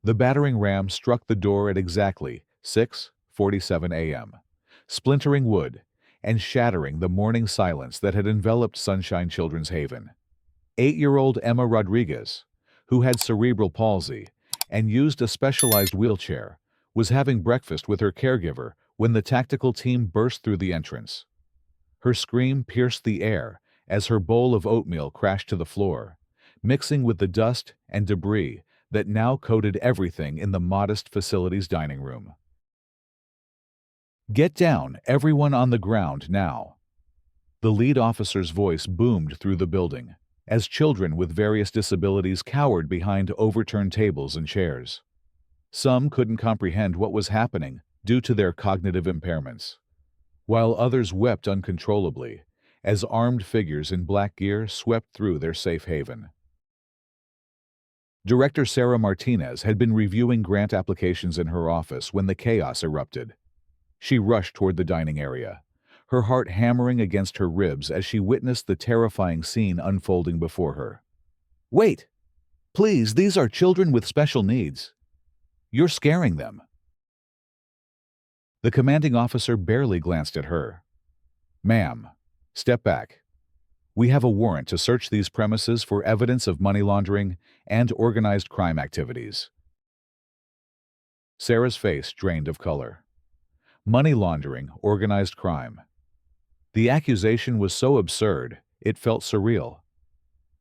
The battering ram struck the door at exactly 6:47 a.m., splintering wood and shattering the morning silence that had enveloped Sunshine Children's Haven. 8-year-old Emma Rodriguez, who had cerebral palsy and used a specialized wheelchair, was having breakfast with her caregiver when the tactical team burst through the entrance. Her scream pierced the air as her bowl of oatmeal crashed to the floor, mixing with the dust and debris that now coated everything in the modest facility's dining room. "Get down, everyone on the ground now." The lead officer's voice boomed through the building, as children with various disabilities cowered behind overturned tables and chairs. Some couldn't comprehend what was happening due to their cognitive impairments, while others wept uncontrollably as armed figures in black gear swept through their safe haven. Director Sarah Martinez had been reviewing grant applications in her office when the chaos erupted. She rushed toward the dining area, her heart hammering against her ribs as she witnessed the terrifying scene unfolding before her. "Wait! Please, these are children with special needs. You're scaring them." The commanding officer barely glanced at her. "Ma'am, step back. We have a warrant to search these premises for evidence of money laundering and organized crime activities." Sarah's face drained of color. Money laundering, organized crime. The accusation was so absurd, it felt surreal.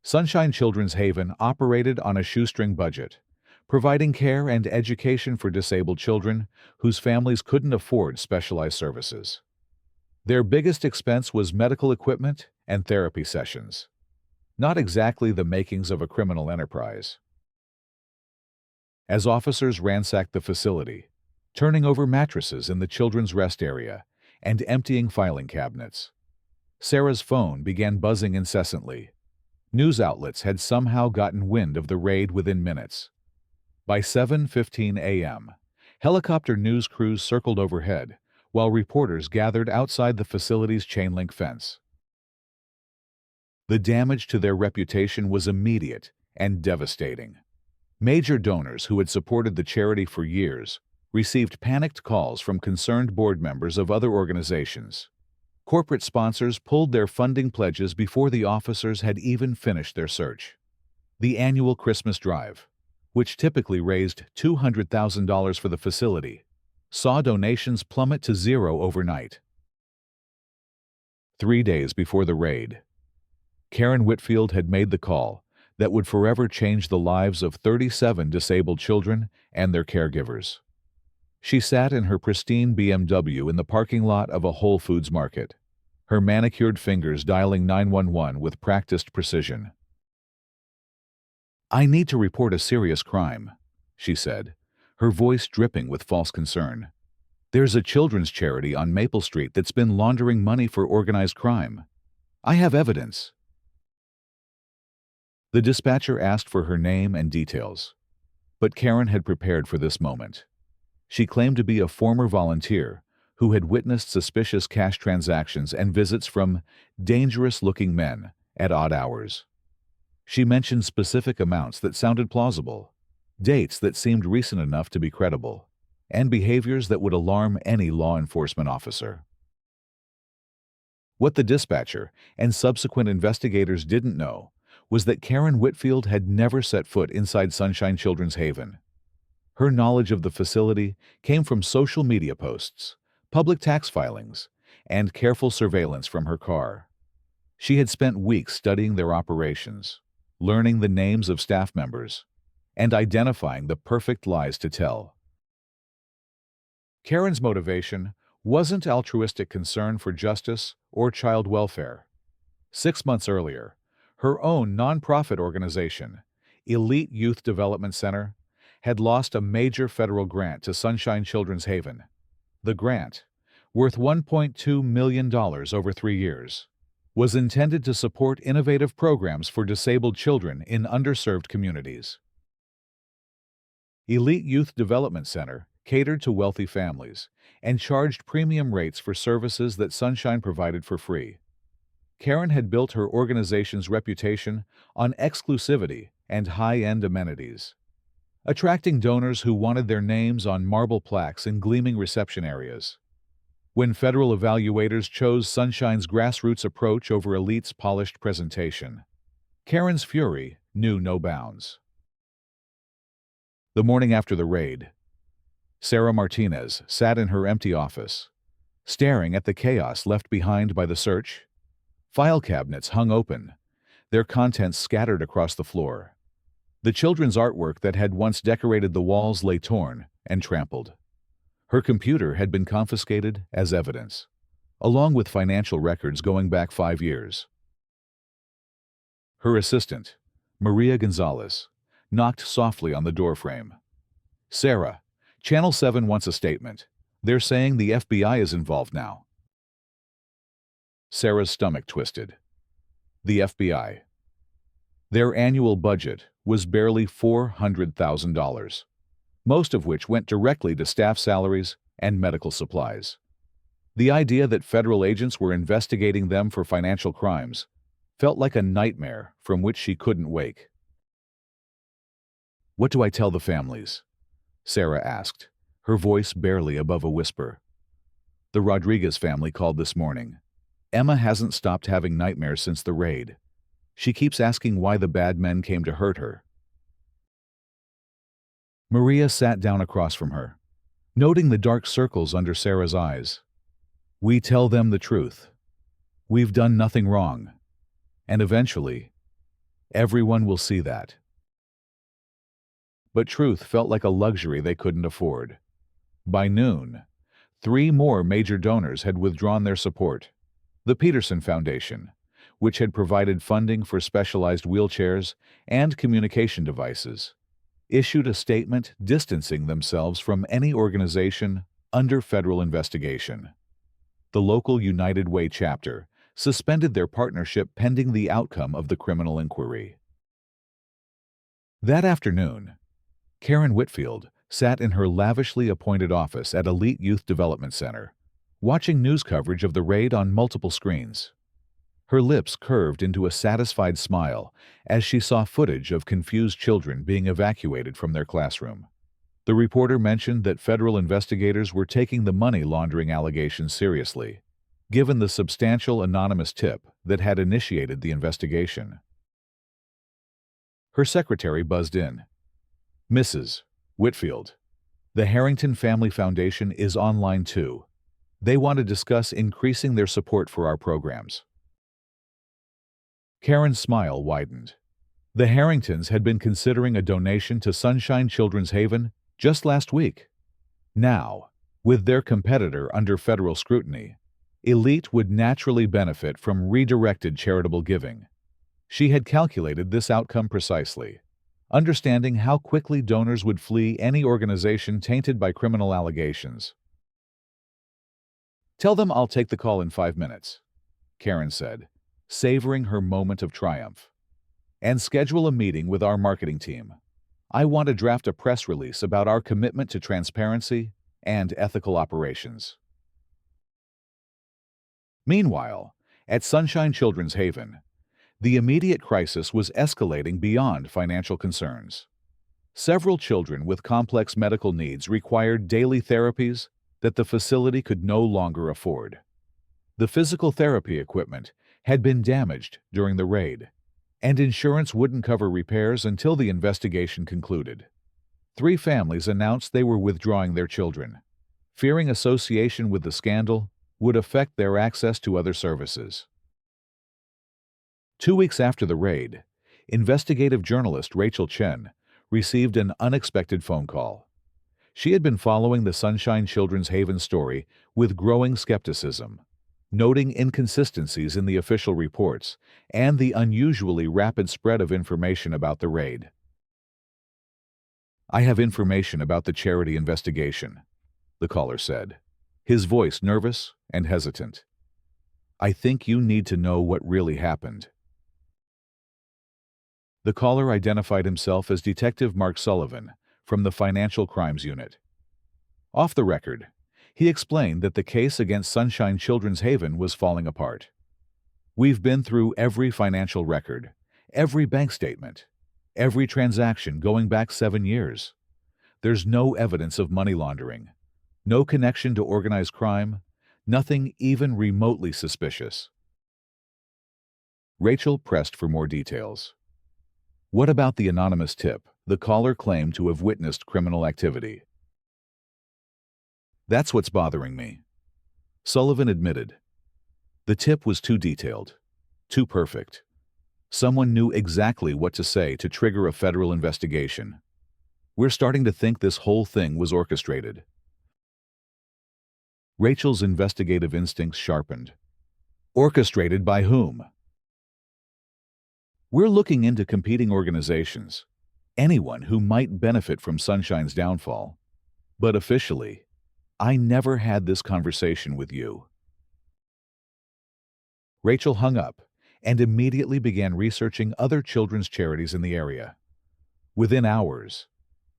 Sunshine Children's Haven operated on a shoestring budget, providing care and education for disabled children whose families couldn't afford specialized services. Their biggest expense was medical equipment and therapy sessions. Not exactly the makings of a criminal enterprise. As officers ransacked the facility, turning over mattresses in the children's rest area and emptying filing cabinets, Sarah's phone began buzzing incessantly. News outlets had somehow gotten wind of the raid within minutes. By 7:15 a.m., helicopter news crews circled overhead, while reporters gathered outside the facility's chain-link fence. The damage to their reputation was immediate and devastating. Major donors who had supported the charity for years received panicked calls from concerned board members of other organizations. Corporate sponsors pulled their funding pledges before the officers had even finished their search. The annual Christmas drive, which typically raised $200,000 for the facility, saw donations plummet to zero overnight. 3 days before the raid, Karen Whitfield had made the call that would forever change the lives of 37 disabled children and their caregivers. She sat in her pristine BMW in the parking lot of a Whole Foods market, her manicured fingers dialing 911 with practiced precision. "I need to report a serious crime," she said, her voice dripping with false concern. "There's a children's charity on Maple Street that's been laundering money for organized crime. I have evidence." The dispatcher asked for her name and details, but Karen had prepared for this moment. She claimed to be a former volunteer who had witnessed suspicious cash transactions and visits from dangerous-looking men at odd hours. She mentioned specific amounts that sounded plausible, dates that seemed recent enough to be credible, and behaviors that would alarm any law enforcement officer. What the dispatcher and subsequent investigators didn't know was that Karen Whitfield had never set foot inside Sunshine Children's Haven. Her knowledge of the facility came from social media posts, public tax filings, and careful surveillance from her car. She had spent weeks studying their operations, learning the names of staff members, and identifying the perfect lies to tell. Karen's motivation wasn't altruistic concern for justice or child welfare. 6 months earlier, her own nonprofit organization, Elite Youth Development Center, had lost a major federal grant to Sunshine Children's Haven. The grant, worth $1.2 million over 3 years, was intended to support innovative programs for disabled children in underserved communities. Elite Youth Development Center catered to wealthy families and charged premium rates for services that Sunshine provided for free. Karen had built her organization's reputation on exclusivity and high-end amenities. attracting donors who wanted their names on marble plaques in gleaming reception areas. When federal evaluators chose Sunshine's grassroots approach over Elite's polished presentation, Karen's fury knew no bounds. The morning after the raid, Sarah Martinez sat in her empty office, staring at the chaos left behind by the search. File cabinets hung open, their contents scattered across the floor. The children's artwork that had once decorated the walls lay torn and trampled. Her computer had been confiscated as evidence, along with financial records going back 5 years. Her assistant, Maria Gonzalez, knocked softly on the doorframe. "Sarah, Channel 7 wants a statement. They're saying the FBI is involved now." Sarah's stomach twisted. The FBI. Their annual budget was barely $400,000, most of which went directly to staff salaries and medical supplies. The idea that federal agents were investigating them for financial crimes felt like a nightmare from which she couldn't wake. "What do I tell the families?" Sarah asked, her voice barely above a whisper. "The Rodriguez family called this morning. Emma hasn't stopped having nightmares since the raid. She keeps asking why the bad men came to hurt her." Maria sat down across from her, noting the dark circles under Sarah's eyes. "We tell them the truth. We've done nothing wrong. And eventually, everyone will see that." But truth felt like a luxury they couldn't afford. By noon, 3 more major donors had withdrawn their support. The Peterson Foundation, which had provided funding for specialized wheelchairs and communication devices, issued a statement distancing themselves from any organization under federal investigation. The local United Way chapter suspended their partnership pending the outcome of the criminal inquiry. That afternoon, Karen Whitfield sat in her lavishly appointed office at Elite Youth Development Center, watching news coverage of the raid on multiple screens. Her lips curved into a satisfied smile as she saw footage of confused children being evacuated from their classroom. The reporter mentioned that federal investigators were taking the money laundering allegations seriously, given the substantial anonymous tip that had initiated the investigation. Her secretary buzzed in. "Mrs. Whitfield, the Harrington Family Foundation is online too. They want to discuss increasing their support for our programs." Karen's smile widened. The Harringtons had been considering a donation to Sunshine Children's Haven just last week. Now, with their competitor under federal scrutiny, Elite would naturally benefit from redirected charitable giving. She had calculated this outcome precisely, understanding how quickly donors would flee any organization tainted by criminal allegations. "Tell them I'll take the call in 5 minutes," Karen said, savoring her moment of triumph. "And schedule a meeting with our marketing team. I want to draft a press release about our commitment to transparency and ethical operations." Meanwhile, at Sunshine Children's Haven, the immediate crisis was escalating beyond financial concerns. Several children with complex medical needs required daily therapies that the facility could no longer afford. The physical therapy equipment had been damaged during the raid, and insurance wouldn't cover repairs until the investigation concluded. 3 families announced they were withdrawing their children, fearing association with the scandal would affect their access to other services. 2 weeks after the raid, investigative journalist Rachel Chen received an unexpected phone call. She had been following the Sunshine Children's Haven story with growing skepticism, noting inconsistencies in the official reports and the unusually rapid spread of information about the raid. "I have information about the charity investigation," the caller said, his voice nervous and hesitant. "I think you need to know what really happened." The caller identified himself as Detective Mark Sullivan from the Financial Crimes Unit. Off the record, he explained that the case against Sunshine Children's Haven was falling apart. "We've been through every financial record, every bank statement. Every transaction going back 7 years. There's no evidence of money laundering, no connection to organized crime, nothing even remotely suspicious. Rachel pressed for more details. What about the anonymous tip? The caller claimed to have witnessed criminal activity. That's what's bothering me, Sullivan admitted. The tip was too detailed, too perfect. Someone knew exactly what to say to trigger a federal investigation. We're starting to think this whole thing was orchestrated. Rachel's investigative instincts sharpened. Orchestrated by whom? We're looking into competing organizations, anyone who might benefit from Sunshine's downfall. But officially, I never had this conversation with you. Rachel hung up and immediately began researching other children's charities in the area. Within hours,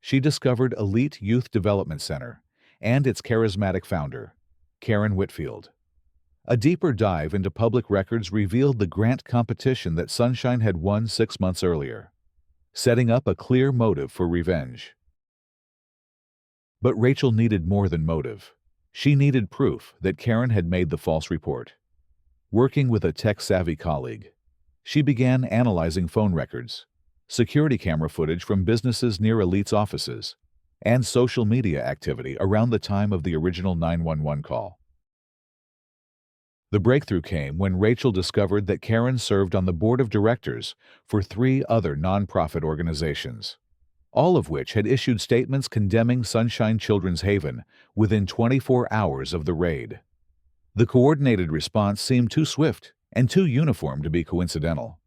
she discovered Elite Youth Development Center and its charismatic founder, Karen Whitfield. A deeper dive into public records revealed the grant competition that Sunshine had won 6 months earlier, setting up a clear motive for revenge. But Rachel needed more than motive. She needed proof that Karen had made the false report. Working with a tech-savvy colleague, she began analyzing phone records, security camera footage from businesses near Elite's offices, and social media activity around the time of the original 911 call. The breakthrough came when Rachel discovered that Karen served on the board of directors for 3 other nonprofit organizations, all of which had issued statements condemning Sunshine Children's Haven within 24 hours of the raid. The coordinated response seemed too swift and too uniform to be coincidental.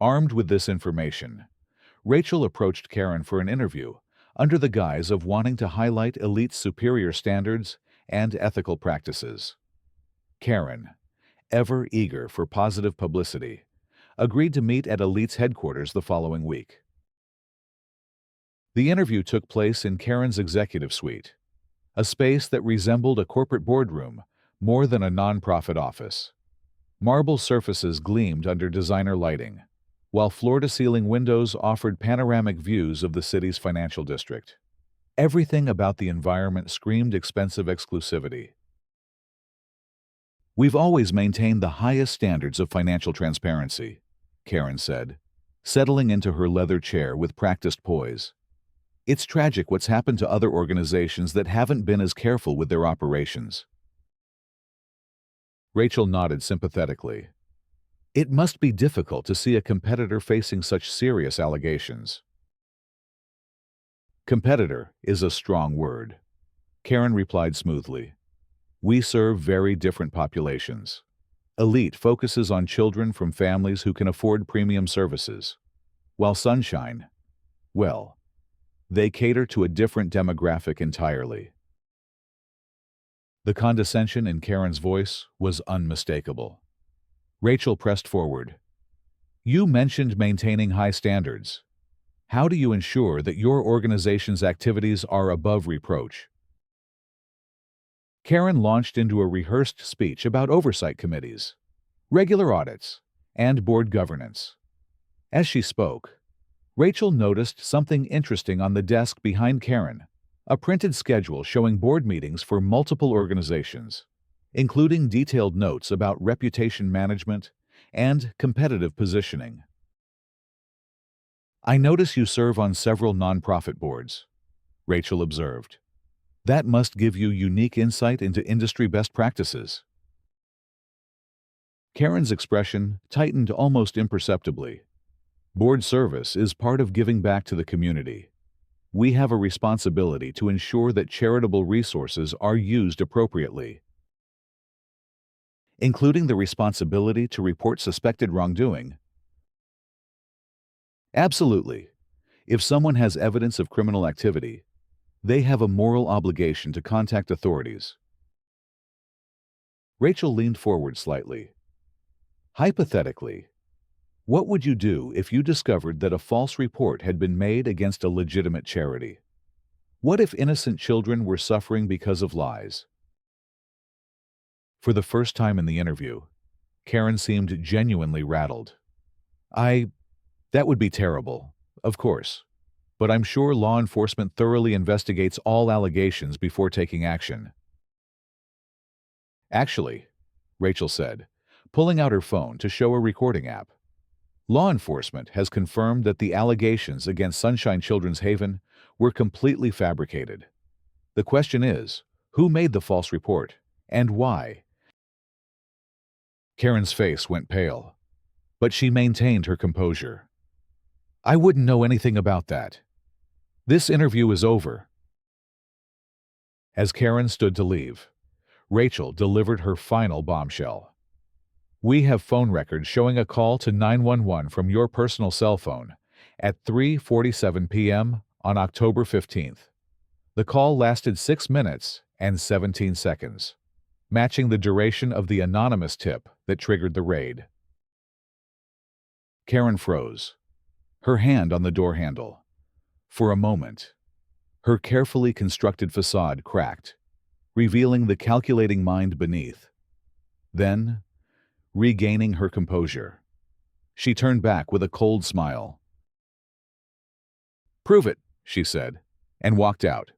Armed with this information, Rachel approached Karen for an interview under the guise of wanting to highlight Elite's superior standards and ethical practices. Karen, ever eager for positive publicity, agreed to meet at Elite's headquarters the following week. The interview took place in Karen's executive suite, a space that resembled a corporate boardroom more than a nonprofit office. Marble surfaces gleamed under designer lighting, while floor-to-ceiling windows offered panoramic views of the city's financial district. Everything about the environment screamed expensive exclusivity. We've always maintained the highest standards of financial transparency, Karen said, settling into her leather chair with practiced poise. It's tragic what's happened to other organizations that haven't been as careful with their operations. Rachel nodded sympathetically. It must be difficult to see a competitor facing such serious allegations. Competitor is a strong word, Karen replied smoothly. We serve very different populations. Elite focuses on children from families who can afford premium services, while Sunshine, well, they cater to a different demographic entirely. The condescension in Karen's voice was unmistakable. Rachel pressed forward. You mentioned maintaining high standards. How do you ensure that your organization's activities are above reproach? Karen launched into a rehearsed speech about oversight committees, regular audits, and board governance. As she spoke, Rachel noticed something interesting on the desk behind Karen, a printed schedule showing board meetings for multiple organizations, including detailed notes about reputation management and competitive positioning. I notice you serve on several nonprofit boards, Rachel observed. That must give you unique insight into industry best practices. Karen's expression tightened almost imperceptibly. Board service is part of giving back to the community. We have a responsibility to ensure that charitable resources are used appropriately, including the responsibility to report suspected wrongdoing. Absolutely. If someone has evidence of criminal activity, they have a moral obligation to contact authorities. Rachel leaned forward slightly. Hypothetically, what would you do if you discovered that a false report had been made against a legitimate charity? What if innocent children were suffering because of lies? For the first time in the interview, Karen seemed genuinely rattled. That would be terrible, of course. But I'm sure law enforcement thoroughly investigates all allegations before taking action. Actually, Rachel said, pulling out her phone to show a recording app. Law enforcement has confirmed that the allegations against Sunshine Children's Haven were completely fabricated. The question is, who made the false report, and why? Karen's face went pale, but she maintained her composure. I wouldn't know anything about that. This interview is over. As Karen stood to leave, Rachel delivered her final bombshell. We have phone records showing a call to 911 from your personal cell phone at 3:47 p.m. on October 15th. The call lasted 6 minutes and 17 seconds, matching the duration of the anonymous tip that triggered the raid. Karen froze, her hand on the door handle. For a moment, her carefully constructed facade cracked, revealing the calculating mind beneath. Then, regaining her composure, she turned back with a cold smile. Prove it, she said, and walked out.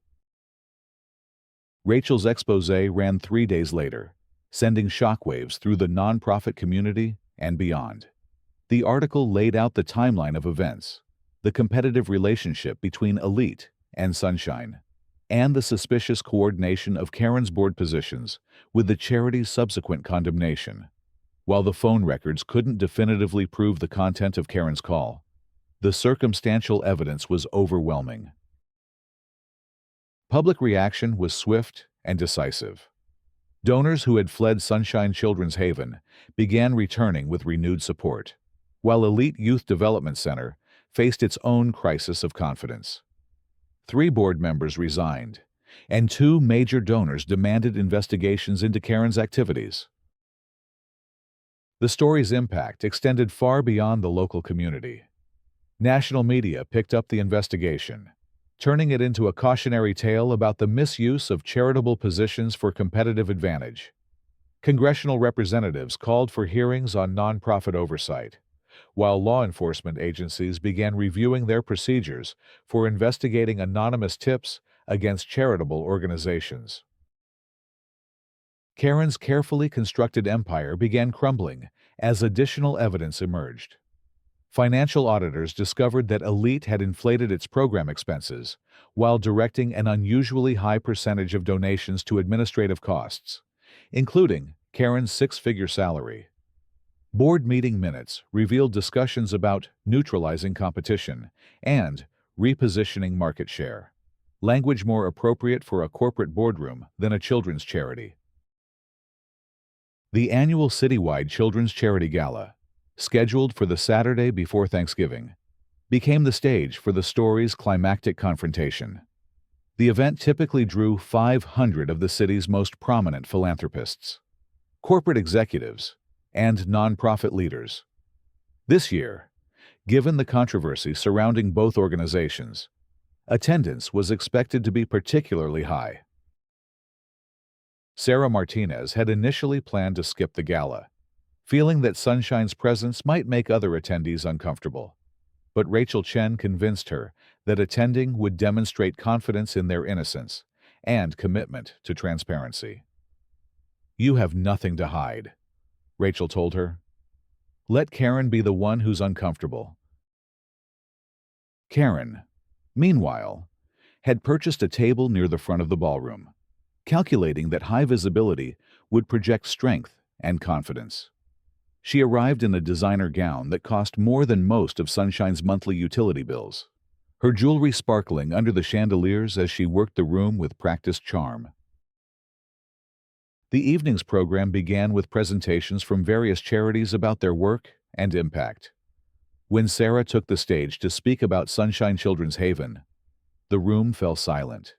Rachel's exposé ran 3 days later, sending shockwaves through the nonprofit community and beyond. The article laid out the timeline of events, the competitive relationship between Elite and Sunshine, and the suspicious coordination of Karen's board positions with the charity's subsequent condemnation. While the phone records couldn't definitively prove the content of Karen's call, the circumstantial evidence was overwhelming. Public reaction was swift and decisive. Donors who had fled Sunshine Children's Haven began returning with renewed support, while Elite Youth Development Center faced its own crisis of confidence. 3 board members resigned, and 2 major donors demanded investigations into Karen's activities. The story's impact extended far beyond the local community. National media picked up the investigation, turning it into a cautionary tale about the misuse of charitable positions for competitive advantage. Congressional representatives called for hearings on nonprofit oversight, while law enforcement agencies began reviewing their procedures for investigating anonymous tips against charitable organizations. Karen's carefully constructed empire began crumbling as additional evidence emerged. Financial auditors discovered that Elite had inflated its program expenses while directing an unusually high percentage of donations to administrative costs, including Karen's 6-figure salary. Board meeting minutes revealed discussions about neutralizing competition and repositioning market share, language more appropriate for a corporate boardroom than a children's charity. The annual citywide Children's Charity Gala, scheduled for the Saturday before Thanksgiving, became the stage for the story's climactic confrontation. The event typically drew 500 of the city's most prominent philanthropists, corporate executives, and nonprofit leaders. This year, given the controversy surrounding both organizations, attendance was expected to be particularly high. Sarah Martinez had initially planned to skip the gala, feeling that Sunshine's presence might make other attendees uncomfortable. But Rachel Chen convinced her that attending would demonstrate confidence in their innocence and commitment to transparency. You have nothing to hide, Rachel told her. Let Karen be the one who's uncomfortable. Karen, meanwhile, had purchased a table near the front of the ballroom, calculating that high visibility would project strength and confidence. She arrived in a designer gown that cost more than most of Sunshine's monthly utility bills, her jewelry sparkling under the chandeliers as she worked the room with practiced charm. The evening's program began with presentations from various charities about their work and impact. When Sarah took the stage to speak about Sunshine Children's Haven, the room fell silent.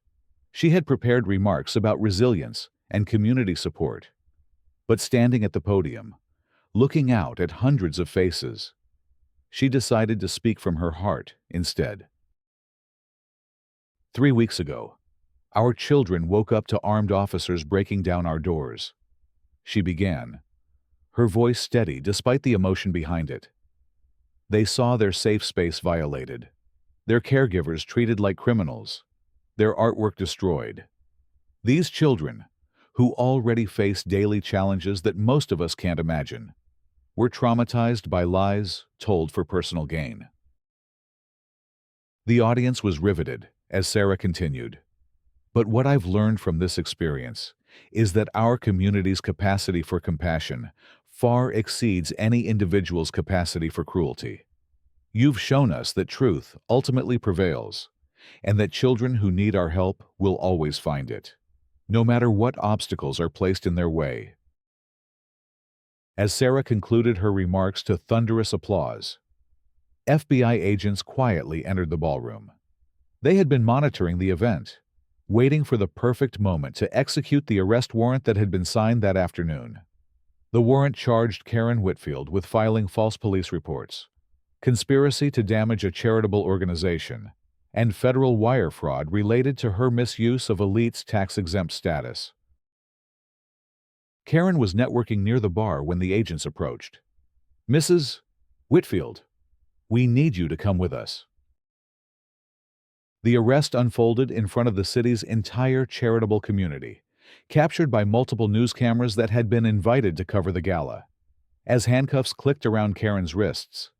She had prepared remarks about resilience and community support, but standing at the podium, looking out at hundreds of faces, she decided to speak from her heart instead. 3 weeks ago, our children woke up to armed officers breaking down our doors, she began, her voice steady despite the emotion behind it. They saw their safe space violated, their caregivers treated like criminals, their artwork destroyed. These children, who already face daily challenges that most of us can't imagine, were traumatized by lies told for personal gain. The audience was riveted as Sarah continued. But what I've learned from this experience is that our community's capacity for compassion far exceeds any individual's capacity for cruelty. You've shown us that truth ultimately prevails, and that children who need our help will always find it, no matter what obstacles are placed in their way. As Sarah concluded her remarks to thunderous applause, FBI agents quietly entered the ballroom. They had been monitoring the event, waiting for the perfect moment to execute the arrest warrant that had been signed that afternoon. The warrant charged Karen Whitfield with filing false police reports, conspiracy to damage a charitable organization, and federal wire fraud related to her misuse of Elite's tax-exempt status. Karen was networking near the bar when the agents approached. "Mrs. Whitfield, we need you to come with us." The arrest unfolded in front of the city's entire charitable community, captured by multiple news cameras that had been invited to cover the gala. As handcuffs clicked around Karen's wrists,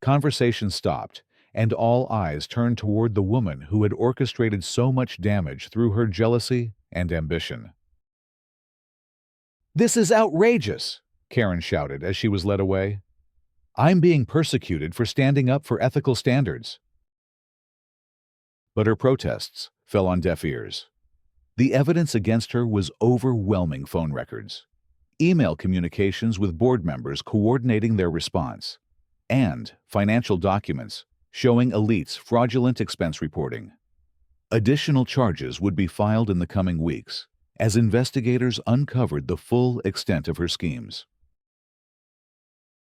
conversation stopped, and all eyes turned toward the woman who had orchestrated so much damage through her jealousy and ambition. "This is outrageous!" Karen shouted as she was led away. "I'm being persecuted for standing up for ethical standards." But her protests fell on deaf ears. The evidence against her was overwhelming: phone records, email communications with board members coordinating their response, and financial documents showing Elite's fraudulent expense reporting. Additional charges would be filed in the coming weeks as investigators uncovered the full extent of her schemes.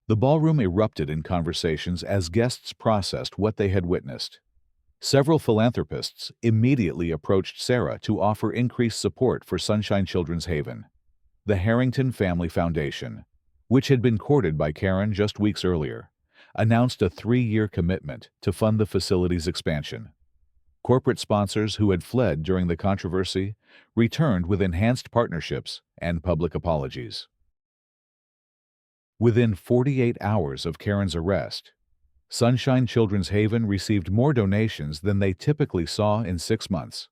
The ballroom erupted in conversations as guests processed what they had witnessed. Several philanthropists immediately approached Sarah to offer increased support for Sunshine Children's Haven. The Harrington Family Foundation, which had been courted by Karen just weeks earlier, announced a 3-year commitment to fund the facility's expansion. Corporate sponsors who had fled during the controversy returned with enhanced partnerships and public apologies. Within 48 hours of Karen's arrest, Sunshine Children's Haven received more donations than they typically saw in 6 months.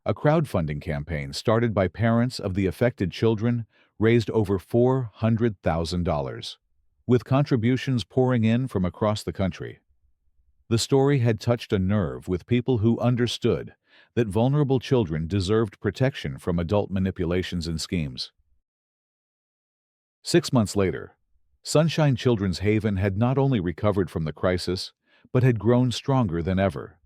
A crowdfunding campaign started by parents of the affected children raised over $400,000, with contributions pouring in from across the country. The story had touched a nerve with people who understood that vulnerable children deserved protection from adult manipulations and schemes. 6 months later, Sunshine Children's Haven had not only recovered from the crisis, but had grown stronger than ever.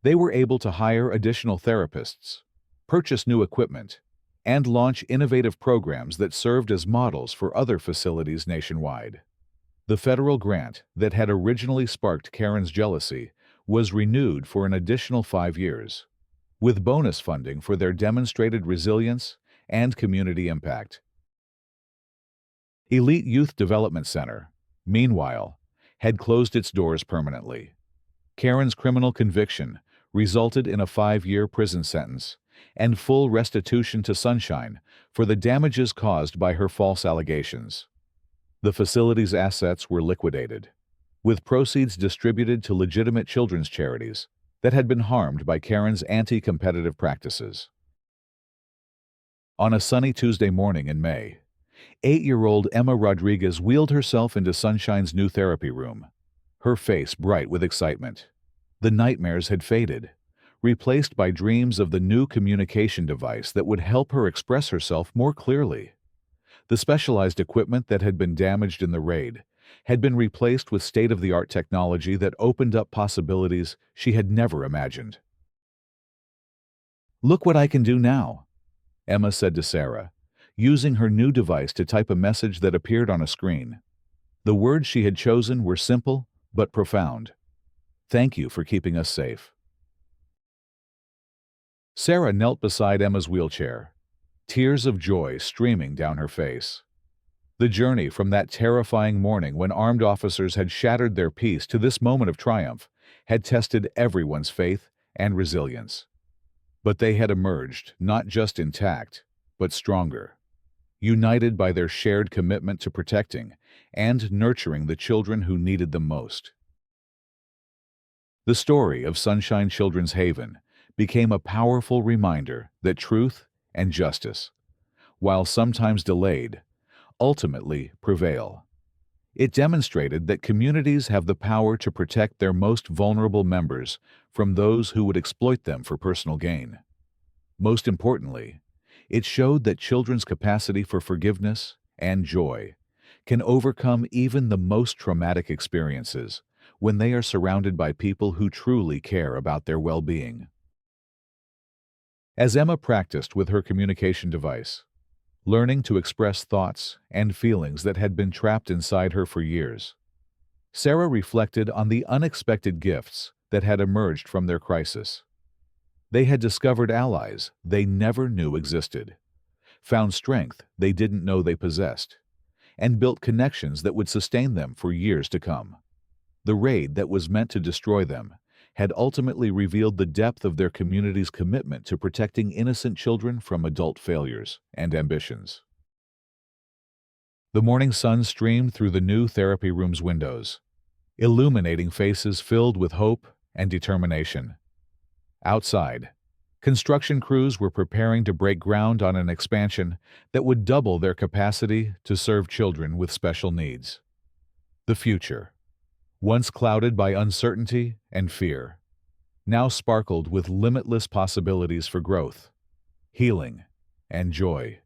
They were able to hire additional therapists, purchase new equipment, and launch innovative programs that served as models for other facilities nationwide. The federal grant that had originally sparked Karen's jealousy was renewed for an additional 5 years, with bonus funding for their demonstrated resilience and community impact. Elite Youth Development Center, meanwhile, had closed its doors permanently. Karen's criminal conviction resulted in a 5-year prison sentence and full restitution to Sunshine for the damages caused by her false allegations. The facility's assets were liquidated, with proceeds distributed to legitimate children's charities that had been harmed by Karen's anti-competitive practices. On a sunny Tuesday morning in May, 8-year-old Emma Rodriguez wheeled herself into Sunshine's new therapy room, her face bright with excitement. The nightmares had faded, replaced by dreams of the new communication device that would help her express herself more clearly. The specialized equipment that had been damaged in the raid had been replaced with state-of-the-art technology that opened up possibilities she had never imagined. "Look what I can do now," Emma said to Sarah, using her new device to type a message that appeared on a screen. The words she had chosen were simple but profound. "Thank you for keeping us safe." Sarah knelt beside Emma's wheelchair, tears of joy streaming down her face. The journey from that terrifying morning when armed officers had shattered their peace to this moment of triumph had tested everyone's faith and resilience. But they had emerged not just intact, but stronger, united by their shared commitment to protecting and nurturing the children who needed them most. The story of Sunshine Children's Haven became a powerful reminder that truth and justice, while sometimes delayed, ultimately prevail. It demonstrated that communities have the power to protect their most vulnerable members from those who would exploit them for personal gain. Most importantly, it showed that children's capacity for forgiveness and joy can overcome even the most traumatic experiences when they are surrounded by people who truly care about their well-being. As Emma practiced with her communication device, learning to express thoughts and feelings that had been trapped inside her for years, Sarah reflected on the unexpected gifts that had emerged from their crisis. They had discovered allies they never knew existed, found strength they didn't know they possessed, and built connections that would sustain them for years to come. The raid that was meant to destroy them had ultimately revealed the depth of their community's commitment to protecting innocent children from adult failures and ambitions. The morning sun streamed through the new therapy room's windows, illuminating faces filled with hope and determination. Outside, construction crews were preparing to break ground on an expansion that would double their capacity to serve children with special needs. The future, once clouded by uncertainty and fear, now sparkled with limitless possibilities for growth, healing, and joy.